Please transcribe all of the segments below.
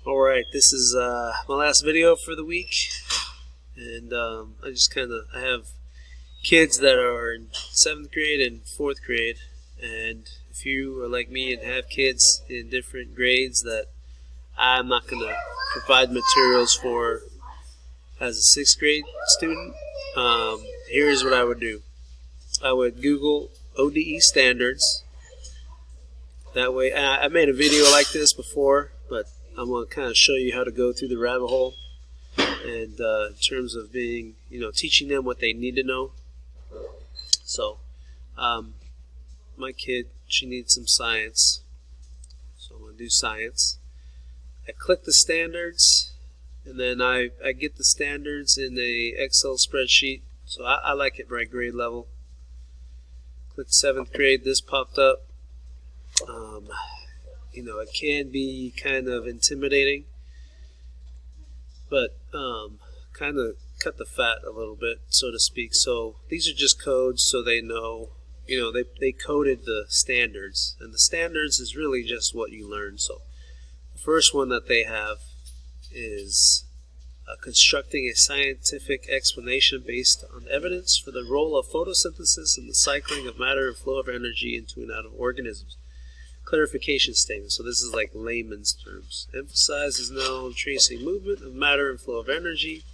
Alright, this is my last video for the week, and I have kids that are in 7th grade and 4th grade, and if you are like me and have kids in different grades that I'm not going to provide materials for as a 6th grade student, here's what I would do. I would Google ODE standards. That way, I made a video like this before, but I'm going to kind of show you how to go through the rabbit hole, and in terms of teaching them what they need to know. So, my kid, she needs some science, so I'm going to do science. I click the standards, and then I get the standards in a Excel spreadsheet. So I like it by grade level. Click 7th grade. This popped up. It can be kind of intimidating, but kind of cut the fat a little bit, so to speak. So these are just codes, so they know, they coded the standards, and the standards is really just what you learn. So the first one that they have is constructing a scientific explanation based on evidence for the role of photosynthesis in the cycling of matter and flow of energy into and out of organisms. Clarification statement. So this is like layman's terms. Emphasizes known tracing movement of matter and flow of energy.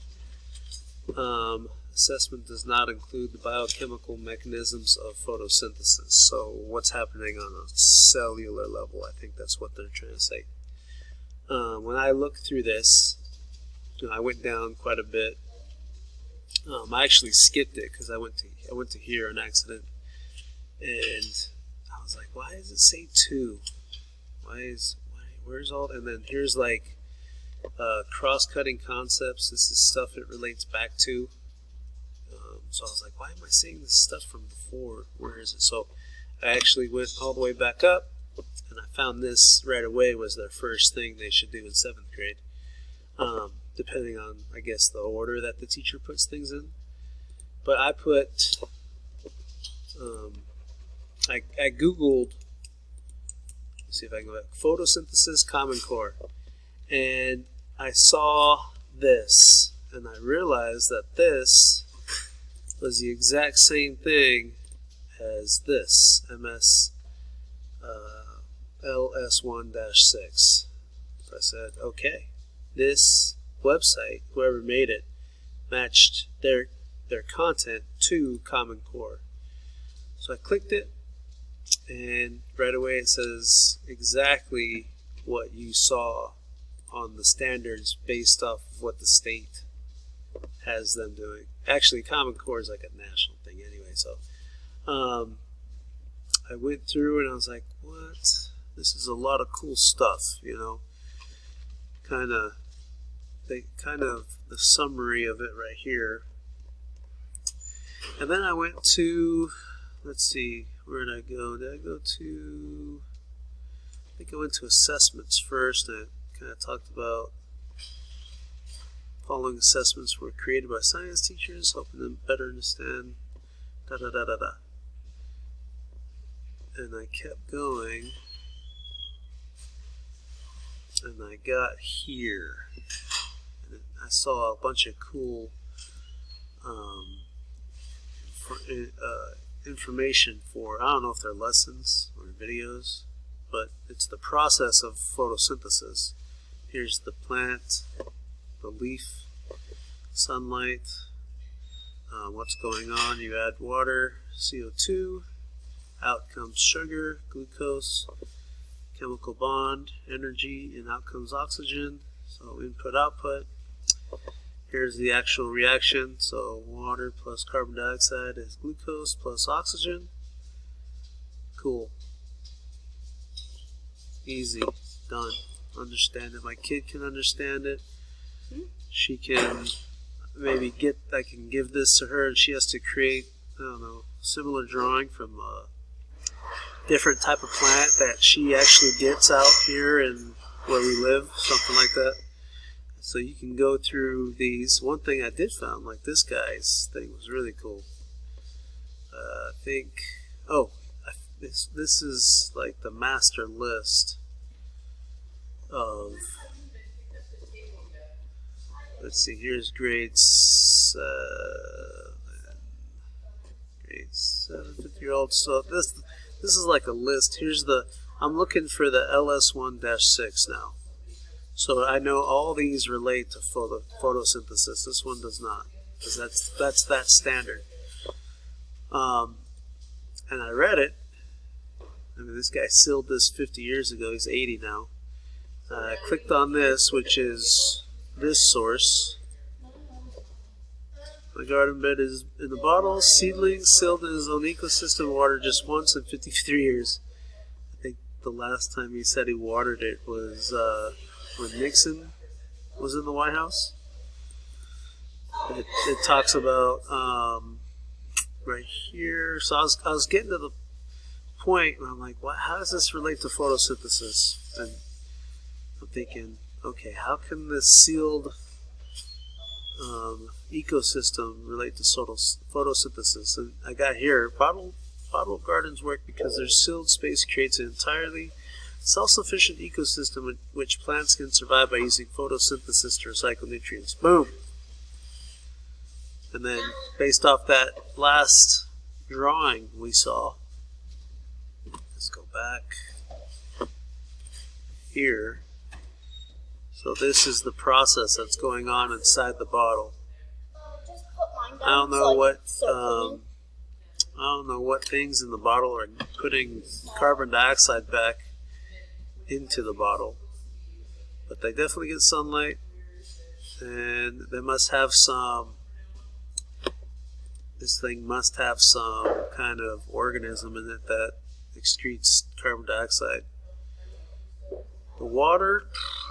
Assessment does not include the biochemical mechanisms of photosynthesis. So what's happening on a cellular level? I think that's what they're trying to say. When I looked through this, I went down quite a bit. I actually skipped it because I went to here on accident, and I was like, why does it say 2? Where's all? And then here's like cross-cutting concepts. This is stuff it relates back to. So I was like, why am I seeing this stuff from before? Where is it? So I actually went all the way back up, and I found this right away was their first thing they should do in 7th grade. Depending on, I guess, the order that the teacher puts things in. But I put, I Googled, let's see if I can go back, photosynthesis Common Core. And I saw this, and I realized that this was the exact same thing as this, MS LS1-6. So I said, okay, this website, whoever made it, matched their content to Common Core. So I clicked it, and right away it says exactly what you saw on the standards based off of what the state has them doing. Actually, Common Core is like a national thing anyway. So I went through and I was like, what? This is a lot of cool stuff, kind of the summary of it right here. And then I went to, let's see, where did I go? Did I go to, I think I went to assessments first, and I kind of talked about following assessments were created by science teachers, helping them better understand da-da-da-da-da. And I kept going, and I got here. I saw a bunch of cool information for, I don't know if they're lessons or videos, but it's the process of photosynthesis. Here's the plant, the leaf, sunlight, what's going on. You add water, CO2, out comes sugar, glucose, chemical bond, energy, and out comes oxygen. So input, output. Here's the actual reaction. So water plus carbon dioxide is glucose plus oxygen. Cool. Easy. Done. Understand it. My kid can understand it. She can maybe I can give this to her and she has to create, I don't know, similar drawing from a different type of plant that she actually gets out here and where we live, something like that. So you can go through these. One thing I did found, like this guy's thing was really cool. I think, this is like the master list of let's see, here's grade 7, 50-year-old. So this is like a list. I'm looking for the LS1-6 now. So I know all these relate to photosynthesis. This one does not, because that's that standard. And I read it. I mean, this guy sealed this 50 years ago. He's 80 now. I clicked on this, which is this source. My garden bed is in the bottle. Seedlings sealed in his own ecosystem, watered just once in 53 years. I think the last time he said he watered it was when Nixon was in the White House. It talks about right here. So I was getting to the point where I'm like, how does this relate to photosynthesis? And I'm thinking, okay, how can this sealed ecosystem relate to photosynthesis? And I got here, bottle gardens work because their sealed space creates an entirely self-sufficient ecosystem in which plants can survive by using photosynthesis to recycle nutrients. Boom! And then, based off that last drawing we saw, let's go back here. So this is the process that's going on inside the bottle. I don't know what things in the bottle are putting carbon dioxide back into the bottle, but they definitely get sunlight, and they must have some. This thing must have some kind of organism in it that excretes carbon dioxide. The water,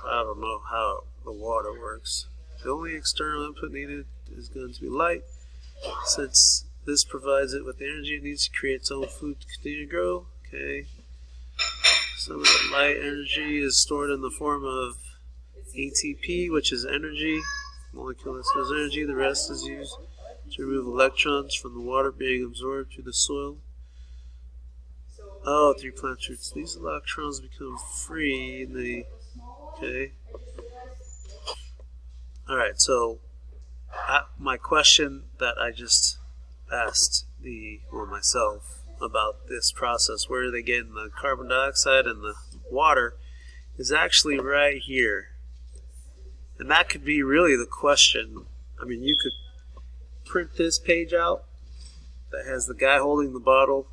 I don't know how the water works. The only external input needed is going to be light, since this provides it with the energy it needs to create its own food to continue to grow. Okay. Some of the light energy is stored in the form of ATP, which is energy, molecule that stores energy. The rest is used to remove electrons from the water being absorbed through the soil. Oh, through plant roots. These electrons become free in the... Okay. Alright, so my question that I just asked myself about this process, where are they getting the carbon dioxide and the water, is actually right here. And that could be really the question. I mean, you could print this page out that has the guy holding the bottle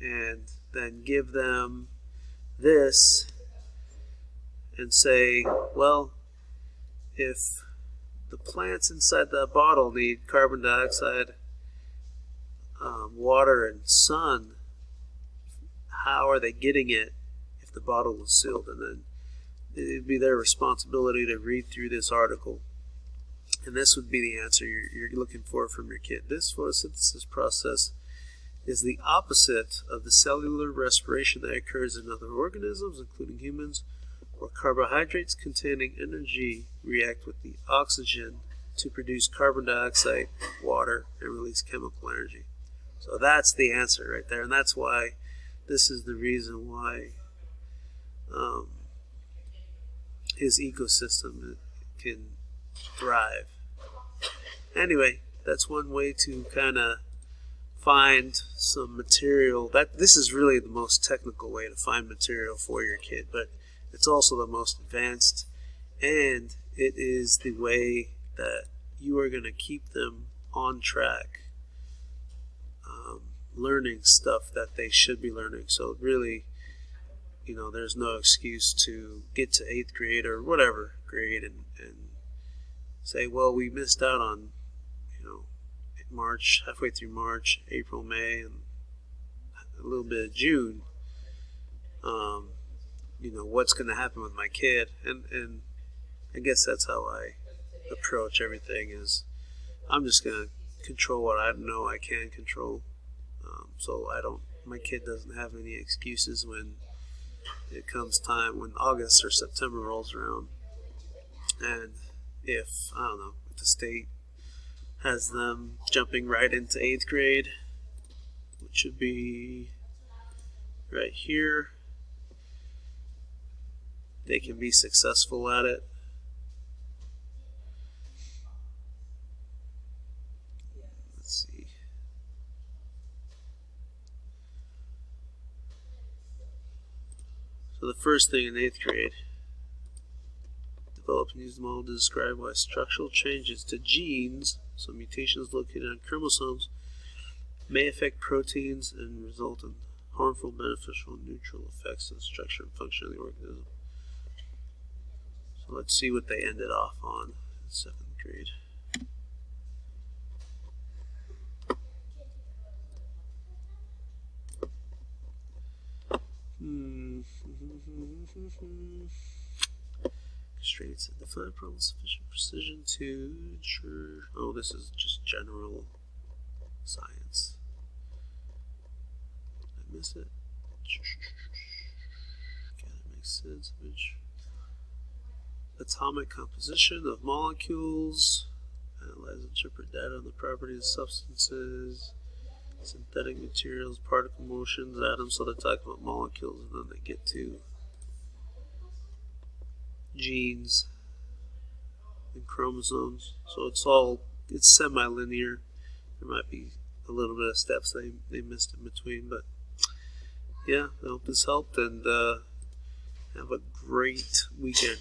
and then give them this and say, well, if the plants inside that bottle need carbon dioxide, water, and sun, how are they getting it if the bottle was sealed? And then it'd be their responsibility to read through this article. And this would be the answer you're looking for from your kid. This photosynthesis process is the opposite of the cellular respiration that occurs in other organisms, including humans, where carbohydrates containing energy react with the oxygen to produce carbon dioxide, water, and release chemical energy. So that's the answer right there, and that's why this is the reason why his ecosystem can thrive. Anyway, that's one way to kind of find some material. This is really the most technical way to find material for your kid, but it's also the most advanced, and it is the way that you are going to keep them on track, learning stuff that they should be learning. So really, there's no excuse to get to 8th grade or whatever grade and say, well, we missed out on, March, halfway through March, April, May, and a little bit of June. What's going to happen with my kid? And I guess that's how I approach everything, is I'm just going to control what I know I can control. So my kid doesn't have any excuses when it comes time, when August or September rolls around. And if the state has them jumping right into 8th grade, which would be right here, they can be successful at it. the first thing in 8th grade, developed and used the model to describe why structural changes to genes, so mutations located on chromosomes, may affect proteins and result in harmful, beneficial, and neutral effects on the structure and function of the organism. So let's see what they ended off on in 7th grade. Constraints that define problems with sufficient precision to ensure. Oh, this is just general science. Did I miss it? Okay, that makes sense. Atomic composition of molecules. Analyze and interpret data on the properties of substances. Synthetic materials, particle motions, atoms. So they talk about molecules, and then they get to genes and chromosomes. So it's semi-linear. There might be a little bit of steps they missed in between, but yeah, I hope this helped, and have a great weekend.